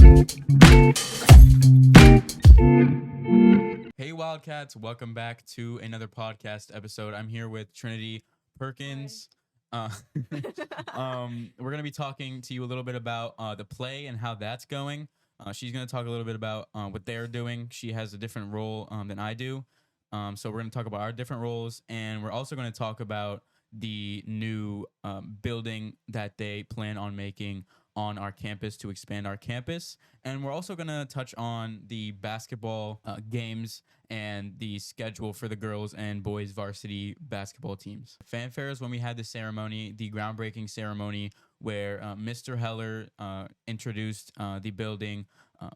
Hey Wildcats, welcome back to another podcast episode. I'm here with Trinity Perkins. We're gonna be talking to you a little bit about the play and how that's going. She's gonna talk a little bit about what they're doing. She has a different role than I do, so we're gonna talk about our different roles, and we're also gonna talk about the new building that they plan on making on our campus to expand our campus. And we're also going to touch on the basketball games and the schedule for the girls and boys varsity basketball teams. Fanfares when we had the ceremony, the groundbreaking ceremony where Mr. Heller introduced the building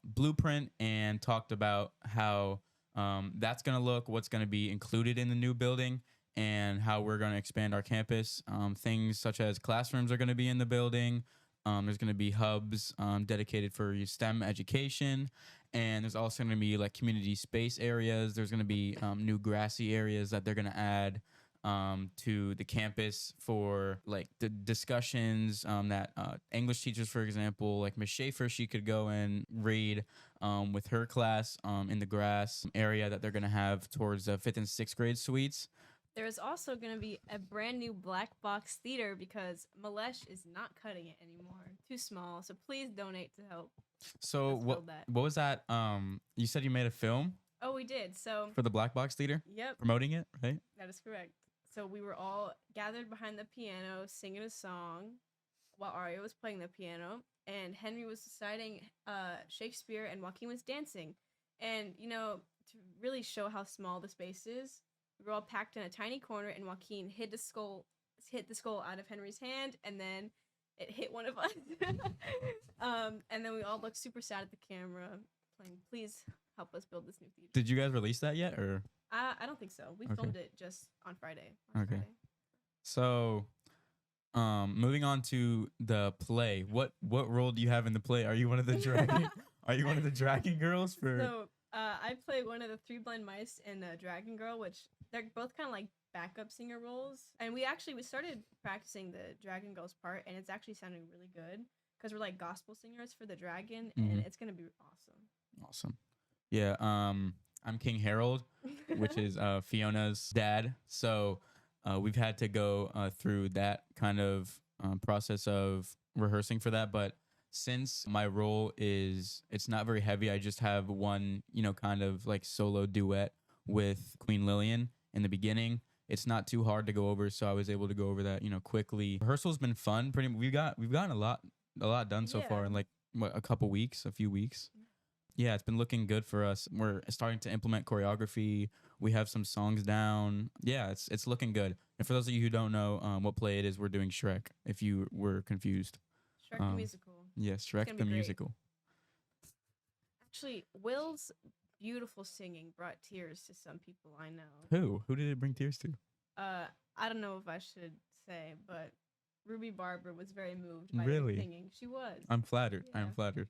blueprint and talked about how that's going to look, what's going to be included in the new building, and how we're going to expand our campus. Things such as classrooms are going to be in the building. There's going to be hubs dedicated for your STEM education. And there's also going to be like community space areas. There's going to be new grassy areas that they're going to add to the campus for like the discussions that English teachers, for example, like Miss Schaefer, she could go and read with her class in the grass area that they're going to have towards the 5th and 6th grade suites. There is also going to be a brand new black box theater because Malesh is not cutting it anymore. Too small. So please donate to help. So what was that? You said you made a film? Oh, we did. So for the black box theater? Yep. Promoting it, right? That is correct. So we were all gathered behind the piano singing a song while Aria was playing the piano, and Henry was reciting Shakespeare and Joaquin was dancing. And, you know, to really show how small the space is, we were all packed in a tiny corner, and Joaquin hit the skull out of Henry's hand, and then it hit one of us. And then we all looked super sad at the camera, playing, "Please help us build this new theater." Did you guys release that yet, or? I don't think so. We filmed it just on Friday. Okay. So, moving on to the play. What role do you have in the play? Are you one of the dragon? Are you one of the dragon girls? So, I play one of the 3 blind mice and a dragon girl, which they're both kind of like backup singer roles. And we started practicing the dragon girl's part, and it's actually sounding really good because we're like gospel singers for the dragon, and it's gonna be awesome. Awesome. Yeah. I'm King Harold, which is Fiona's dad. So we've had to go through that kind of process of rehearsing for that. But since my role it's not very heavy, I just have one, kind of like solo duet with Queen Lillian in the beginning. It's not too hard to go over, so I was able to go over that, quickly. Rehearsal's been fun. We've gotten a lot done so far in like a few weeks. Yeah, it's been looking good for us. We're starting to implement choreography. We have some songs down. Yeah, it's looking good. And for those of you who don't know what play it is, we're doing Shrek, if you were confused. Shrek the musical. Yes, Shrek the musical. Actually, Will's beautiful singing brought tears to some people I know. Who did it bring tears to? I don't know if I should say, but Ruby Barber was very moved by Really? the singing. She was. I'm flattered. Yeah. I'm flattered.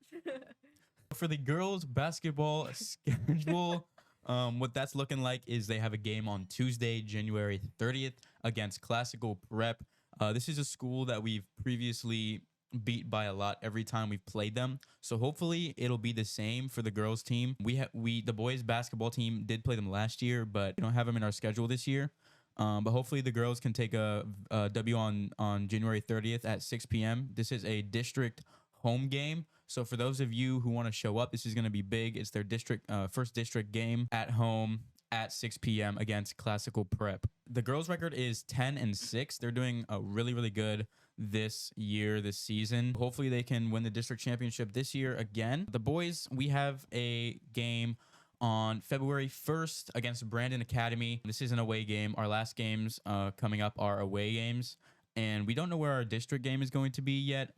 For the girls' basketball schedule, what that's looking like is they have a game on Tuesday, January 30th against Classical Prep. This is a school that we've previously beat by a lot every time we've played them. So hopefully it'll be the same for the girls' team. The boys' basketball team did play them last year, but we don't have them in our schedule this year. But hopefully the girls can take a W on January 30th at 6 p.m. This is a district home game. So for those of you who want to show up, this is going to be big. It's their first district game at home at 6 p.m. against Classical Prep. The girls' record is 10-6. They're doing really, really good this season. Hopefully they can win the district championship this year again. The boys, we have a game on February 1st against Brandon Academy. This is an away game. Our last games coming up are away games. And we don't know where our district game is going to be yet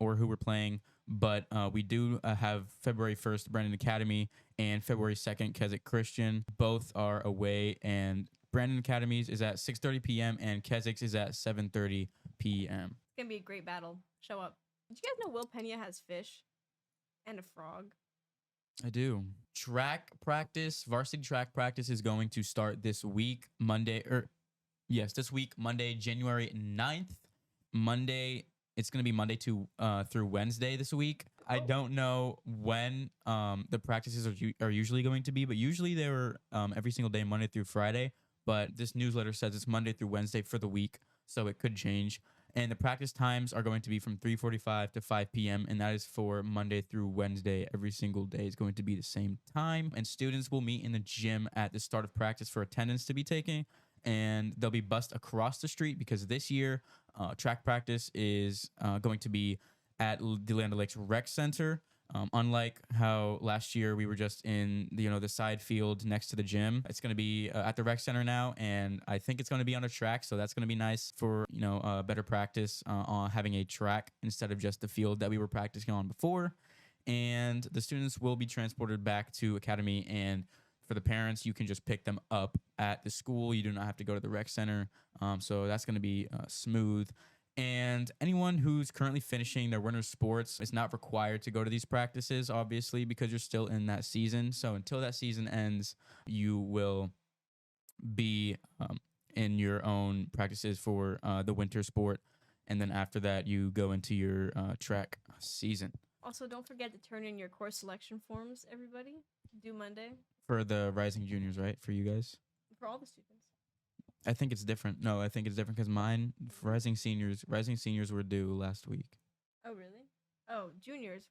or who we're playing. But we do have February 1st, Brandon Academy, and February 2nd, Keswick Christian. Both are away, and Brandon Academy's is at 6:30 p.m. and Keswick's is at 7:30 p.m. It's going to be a great battle. Show up. Did you guys know Will Pena has fish and a frog? I do. Track practice, varsity track practice is going to start this week, Monday, January 9th. It's going to be Monday through Wednesday this week. I don't know when the practices are usually going to be, but usually they're every single day, Monday through Friday. But this newsletter says it's Monday through Wednesday for the week, so it could change. And the practice times are going to be from 3:45 to 5 p.m. And that is for Monday through Wednesday. Every single day is going to be the same time. And students will meet in the gym at the start of practice for attendance to be taken. And they'll be bussed across the street because this year track practice is going to be at the Land O'Lakes Rec Center. Unlike how last year we were just in the side field next to the gym, it's going to be at the rec center now, and I think it's going to be on a track, so that's going to be nice for better practice on having a track instead of just the field that we were practicing on before. And the students will be transported back to Academy, and for the parents, you can just pick them up at the school. You do not have to go to the rec center, so that's going to be smooth. And anyone who's currently finishing their winter sports is not required to go to these practices, obviously, because you're still in that season. So until that season ends, you will be in your own practices for the winter sport. And then after that, you go into your track season. Also, don't forget to turn in your course selection forms, everybody. Due Monday. For the rising juniors, right? For you guys? For all the students. I think it's different. No, I think it's different because mine, rising seniors were due last week. Oh, really? Oh,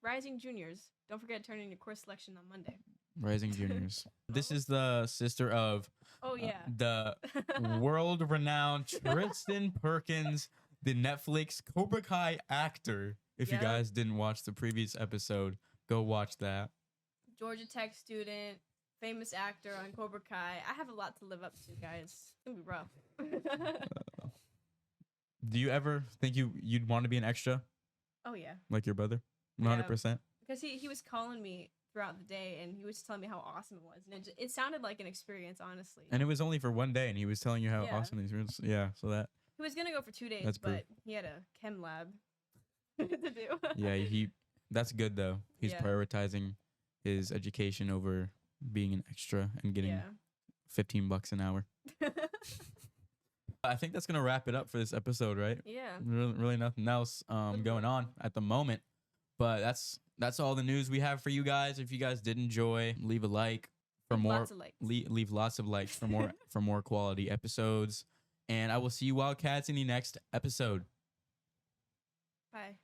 rising juniors. Don't forget to turn in your course selection on Monday. Rising juniors. This is the sister of the world-renowned Trinity Perkins, the Netflix Cobra Kai actor. If you guys didn't watch the previous episode, go watch that. Georgia Tech student. Famous actor on Cobra Kai. I have a lot to live up to, guys. It's gonna be rough. Do you ever think you'd want to be an extra? Oh yeah. Like your brother? 100%? Because he was calling me throughout the day, and he was telling me how awesome it was, and it sounded like an experience, honestly. And it was only for one day, and he was telling you how awesome the experience. Yeah, so that. He was gonna go for 2 days, but he had a chem lab to do. Yeah, that's good though. He's prioritizing his education over being an extra and getting $15 an hour. I think that's gonna wrap it up for this episode, right? Yeah. Really nothing else going on at the moment, but that's all the news we have for you guys. If you guys did enjoy, leave a like for more. Lots of likes. Leave lots of likes for more for more quality episodes, and I will see you Wildcats in the next episode. Bye.